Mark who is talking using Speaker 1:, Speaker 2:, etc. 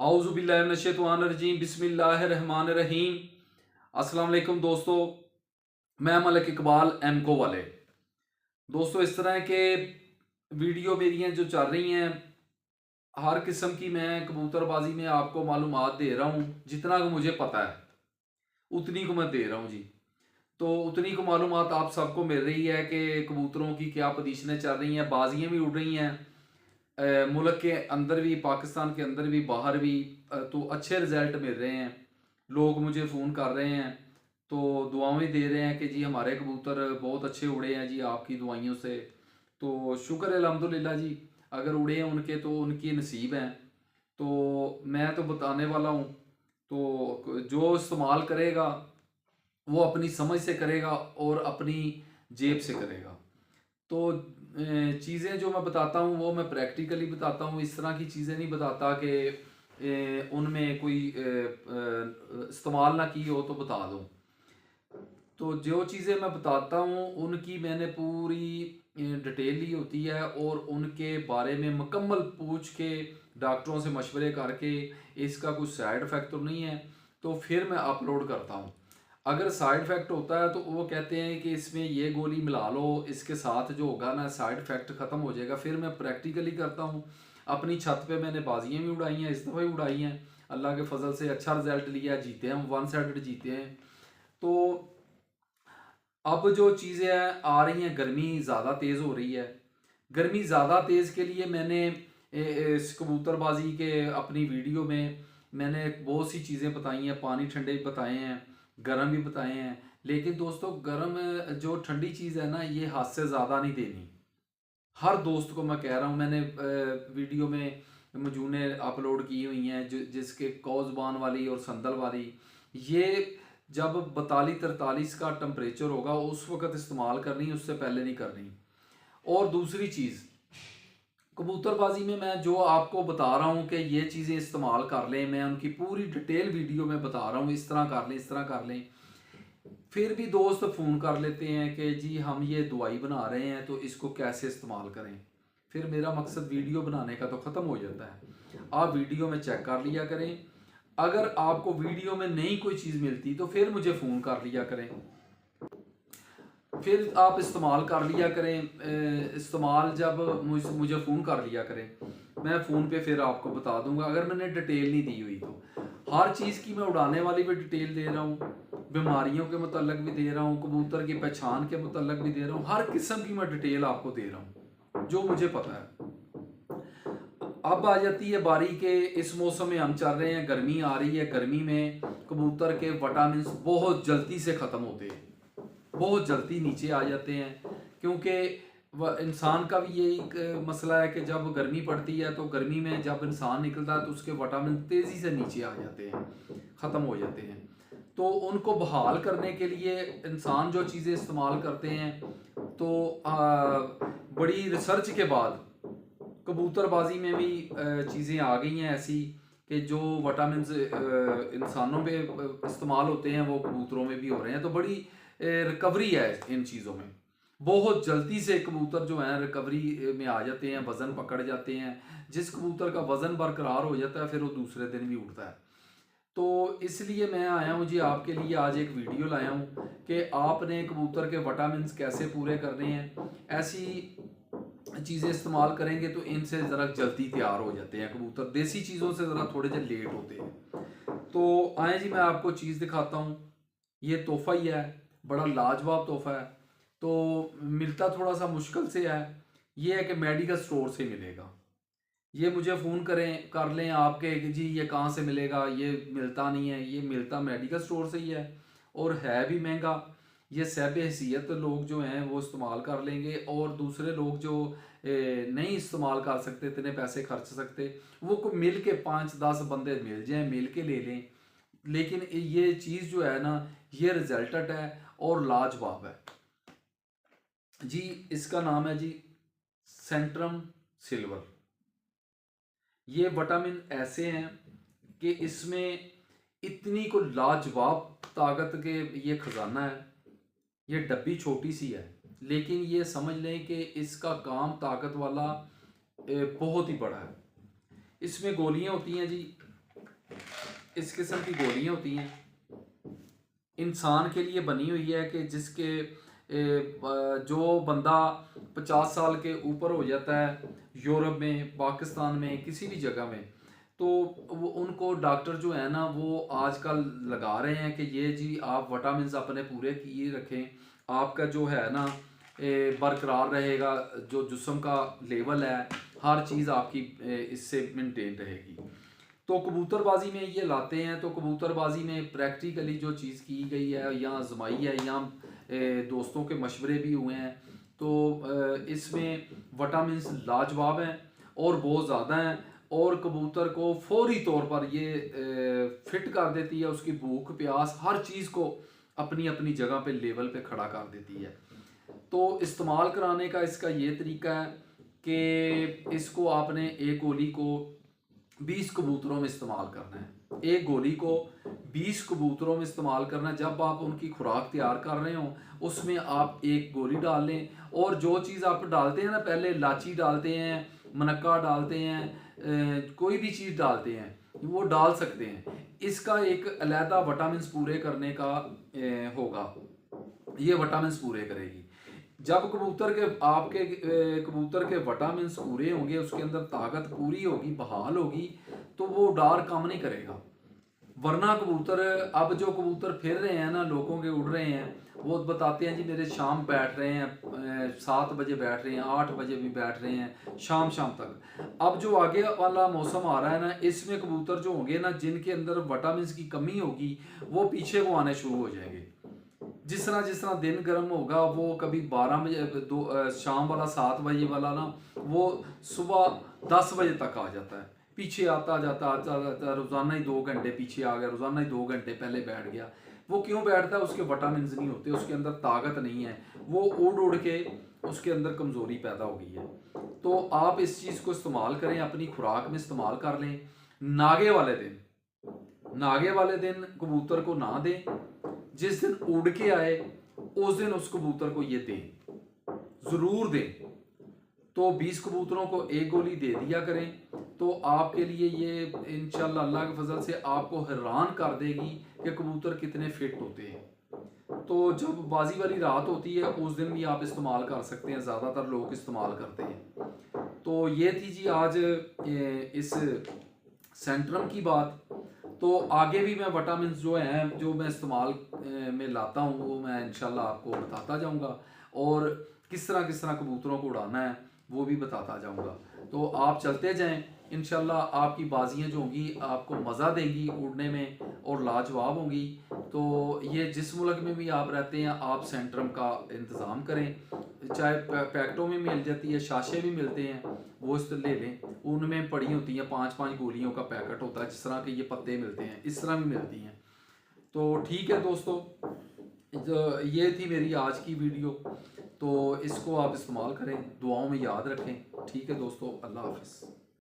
Speaker 1: औज़ुबिल्लाहिमिनश्शैतानिर्रजीम बिस्मिल्लाहिर्रहमानिर्रहीम। अस्सलाम वालेकुम दोस्तों, मैं मलिक इकबाल एमको वाले। दोस्तों, इस तरह के वीडियो मेरी जो चल रही हैं, हर किस्म की मैं कबूतरबाजी में आपको मालूमात दे रहा हूँ। जितना को मुझे पता है उतनी को मैं दे रहा हूँ जी। तो उतनी को मालूमात आप सबको मिल रही है कि कबूतरों की क्या पोजीशनें चल रही हैं, बाजियाँ भी उड़ रही हैं मुल्क के अंदर भी, पाकिस्तान के अंदर भी, बाहर भी। तो अच्छे रिज़ल्ट मिल रहे हैं। लोग मुझे फ़ोन कर रहे हैं तो दुआएं दे रहे हैं कि जी हमारे कबूतर बहुत अच्छे उड़े हैं जी आपकी दुआइयों से। तो शुक्र है अल्हम्दुलिल्लाह जी। अगर उड़े हैं उनके तो उनकी नसीब हैं। तो मैं तो बताने वाला हूँ। तो जो इस्तेमाल करेगा वो अपनी समझ से करेगा और अपनी जेब से करेगा। तो चीज़ें जो मैं बताता हूँ वो मैं प्रैक्टिकली बताता हूँ। इस तरह की चीज़ें नहीं बताता कि उनमें कोई इस्तेमाल ना की हो तो बता दूँ। तो जो चीज़ें मैं बताता हूँ उनकी मैंने पूरी डिटेल ली होती है और उनके बारे में मुकम्मल पूछ के डॉक्टरों से मशवरे करके इसका कुछ साइड इफ़ेक्ट तो नहीं है तो फिर मैं अपलोड करता हूँ। अगर साइड इफ़ेक्ट होता है तो वो कहते हैं कि इसमें ये गोली मिला लो, इसके साथ जो होगा ना साइड इफ़ेक्ट ख़त्म हो जाएगा। फिर मैं प्रैक्टिकली करता हूँ। अपनी छत पे मैंने बाजियाँ भी उड़ाई हैं, इस दफ़ा भी उड़ाई हैं। अल्लाह के फजल से अच्छा रिजल्ट लिया, जीते हैं, वन साइडेड जीते हैं। तो अब जो चीज़ें आ रही हैं, गर्मी ज़्यादा तेज़ हो रही है। गर्मी ज़्यादा तेज़ के लिए मैंने इस कबूतरबाजी के अपनी वीडियो में मैंने बहुत सी चीज़ें बताई हैं। पानी ठंडे भी बताए हैं, गर्म भी बताए हैं। लेकिन दोस्तों, गर्म जो ठंडी चीज़ है ना, ये हाथ से ज़्यादा नहीं देनी। हर दोस्त को मैं कह रहा हूँ। मैंने वीडियो में मजूने अपलोड की हुई हैं जिसके कौजबान वाली और संदल वाली। ये जब 42-43 का टेम्परेचर होगा उस वक्त इस्तेमाल करनी, उससे पहले नहीं करनी। और दूसरी चीज़, कबूतरबाजी में मैं जो आपको बता रहा हूँ कि ये चीज़ें इस्तेमाल कर लें, मैं उनकी पूरी डिटेल वीडियो में बता रहा हूँ, इस तरह कर लें, इस तरह कर लें। फिर भी दोस्त फ़ोन कर लेते हैं कि जी हम ये दवाई बना रहे हैं तो इसको कैसे इस्तेमाल करें। फिर मेरा मकसद वीडियो बनाने का तो ख़त्म हो जाता है। आप वीडियो में चेक कर लिया करें। अगर आपको वीडियो में नई कोई चीज़ मिलती तो फिर मुझे फ़ोन कर लिया करें। फिर आप इस्तेमाल कर लिया करें। इस्तेमाल जब मुझे फ़ोन कर लिया करें, मैं फ़ोन पे फिर आपको बता दूंगा अगर मैंने डिटेल नहीं दी हुई तो। हर चीज़ की मैं उड़ाने वाली भी डिटेल दे रहा हूँ, बीमारियों के मतलब भी दे रहा हूँ, कबूतर की पहचान के मतलब भी दे रहा हूँ। हर किस्म की मैं डिटेल आपको दे रहा हूँ जो मुझे पता है। अब आ जाती है बारी के इस मौसम में हम चल रहे हैं, गर्मी आ रही है। गर्मी में कबूतर के विटामिन बहुत जल्दी से ख़त्म होते हैं, बहुत जल्दी नीचे आ जाते हैं। क्योंकि इंसान का भी यही एक मसला है कि जब गर्मी पड़ती है तो गर्मी में जब इंसान निकलता है तो उसके विटामिन तेज़ी से नीचे आ जाते हैं, ख़त्म हो जाते हैं। तो उनको बहाल करने के लिए इंसान जो चीज़ें इस्तेमाल करते हैं तो बड़ी रिसर्च के बाद कबूतरबाजी में भी चीज़ें आ गई हैं ऐसी कि जो विटामिन इंसानों पे इस्तेमाल होते हैं वो कबूतरों में भी हो रहे हैं। तो बड़ी रिकवरी है इन चीज़ों में। बहुत जल्दी से कबूतर जो हैं रिकवरी में आ जाते हैं, वज़न पकड़ जाते हैं। जिस कबूतर का वज़न बरकरार हो जाता है फिर वो दूसरे दिन भी उड़ता है। तो इसलिए मैं आया हूँ जी, आपके लिए आज एक वीडियो लाया हूँ कि आपने कबूतर के विटामिन कैसे पूरे करने हैं। ऐसी चीज़ें इस्तेमाल करेंगे तो इनसे ज़रा जल्दी तैयार हो जाते हैं कबूतर, देसी चीज़ों से ज़रा थोड़े से लेट होते हैं। तो आए जी, मैं आपको चीज़ दिखाता हूँ। ये तोहफ़ा ही है, बड़ा लाजवाब तोहफ़ा है। तो मिलता थोड़ा सा मुश्किल से है। ये है कि मेडिकल स्टोर से मिलेगा। ये मुझे फ़ोन करें कर लें आपके कि जी ये कहाँ से मिलेगा, ये मिलता नहीं है। ये मिलता मेडिकल स्टोर से ही है और है भी महंगा। ये सहब हैसियत लोग जो हैं वो इस्तेमाल कर लेंगे और दूसरे लोग जो नहीं इस्तेमाल कर सकते, इतने पैसे खर्च सकते, वो को मिल के 5-10 बंदे मिल जाएं, मिल के ले लें। लेकिन ये चीज़ जो है ना, ये रिजल्टेड है और लाजवाब है जी। इसका नाम है जी सेंट्रम सिल्वर। ये विटामिन ऐसे हैं कि इसमें इतनी को लाजवाब ताकत के ये खजाना है। ये डब्बी छोटी सी है लेकिन ये समझ लें कि इसका काम ताकत वाला बहुत ही बड़ा है। इसमें गोलियां होती हैं जी। इस किस्म की गोलियां होती हैं, इंसान के लिए बनी हुई है कि जिसके जो बंदा 50 साल के ऊपर हो जाता है यूरोप में, पाकिस्तान में, किसी भी जगह में, तो वो उनको डॉक्टर जो है ना वो आजकल लगा रहे हैं कि ये जी आप विटामिन्स अपने पूरे किए रखें, आपका जो है ना बरकरार रहेगा, जो जिस्म का लेवल है हर चीज़ आपकी इससे मेंटेन रहेगी। तो कबूतरबाजी में ये लाते हैं, तो कबूतरबाजी में प्रैक्टिकली जो चीज़ की गई है या आजमाई है या दोस्तों के मशवरे भी हुए हैं, तो इसमें विटामिन्स लाजवाब हैं और बहुत ज़्यादा हैं, और कबूतर को फौरी तौर पर ये फिट कर देती है, उसकी भूख प्यास हर चीज़ को अपनी अपनी जगह पे लेवल पे खड़ा कर देती है। तो इस्तेमाल कराने का इसका ये तरीका है कि इसको आपने एक गोली को 20 कबूतरों में इस्तेमाल करना है, एक गोली को 20 कबूतरों में इस्तेमाल करना है। जब आप उनकी खुराक तैयार कर रहे हो उसमें आप एक गोली डाल लें, और जो चीज़ आप डालते हैं ना, पहले इलायची डालते हैं, मनक्का डालते हैं, कोई भी चीज़ डालते हैं वो डाल सकते हैं, इसका एक अलहदा विटामिन्स पूरे करने का होगा, ये विटामिन्स पूरे करेगी। जब कबूतर के आपके कबूतर के विटामिन्स पूरे होंगे, उसके अंदर ताकत पूरी होगी, बहाल होगी, तो वो डार काम नहीं करेगा। वरना कबूतर, अब जो कबूतर फिर रहे हैं ना, लोगों के उड़ रहे हैं, वो बताते हैं जी मेरे शाम बैठ रहे हैं, 7 बजे बैठ रहे हैं, 8 बजे भी बैठ रहे हैं, शाम तक। अब जो आगे वाला मौसम आ रहा है ना, इसमें कबूतर जो होंगे ना जिनके अंदर विटामिन्स की कमी होगी, वो पीछे को आने शुरू हो जाएंगे। जिस तरह दिन गर्म होगा, वो कभी 12 बजे, शाम वाला 7 बजे वाला ना वो सुबह 10 बजे तक आ जाता है, पीछे आता जाता, रोज़ाना ही 2 घंटे पीछे आ गया, रोज़ाना ही 2 घंटे पहले बैठ गया। वो क्यों बैठता है? उसके विटामिन्स नहीं होते, उसके अंदर ताकत नहीं है, वो उड़ के उसके अंदर कमज़ोरी पैदा हो गई है। तो आप इस चीज़ को इस्तेमाल करें, अपनी खुराक में इस्तेमाल कर लें। नागे वाले दिन कबूतर को ना दें, जिस दिन उड़ के आए उस दिन उस कबूतर को ये दें, ज़रूर दें। तो 20 कबूतरों को एक गोली दे दिया करें, तो आपके लिए ये इंशाल्लाह अल्लाह के फजल से आपको हैरान कर देगी कि कबूतर कितने फिट होते हैं। तो जब बाजी वाली रात होती है उस दिन भी आप इस्तेमाल कर सकते हैं, ज़्यादातर लोग इस्तेमाल करते हैं। तो ये थी जी आज इस सेंट्रम की बात। तो आगे भी मैं विटामिन्स जो हैं जो मैं इस्तेमाल में लाता हूँ वो मैं इंशाल्लाह आपको बताता जाऊँगा, और किस तरह कबूतरों को उड़ाना है वो भी बताता जाऊँगा। तो आप चलते जाएं, इंशाल्लाह आपकी बाजियाँ जो होंगी आपको मज़ा देंगी उड़ने में और लाजवाब होंगी। तो ये जिस मुल्क में भी आप रहते हैं आप सेंट्रम का इंतज़ाम करें, चाहे पैकेटों में मिल जाती है, शाशे भी मिलते हैं, वो इस ले लें, उनमें पड़ी होती हैं 5-5 गोलियों का पैकेट होता है, जिस तरह के ये पत्ते मिलते हैं इस तरह भी मिलती हैं। तो ठीक है दोस्तों, तो ये थी मेरी आज की वीडियो, तो इसको आप इस्तेमाल करें, दुआओं में याद रखें। ठीक है दोस्तों, अल्लाह हाफ़िज़।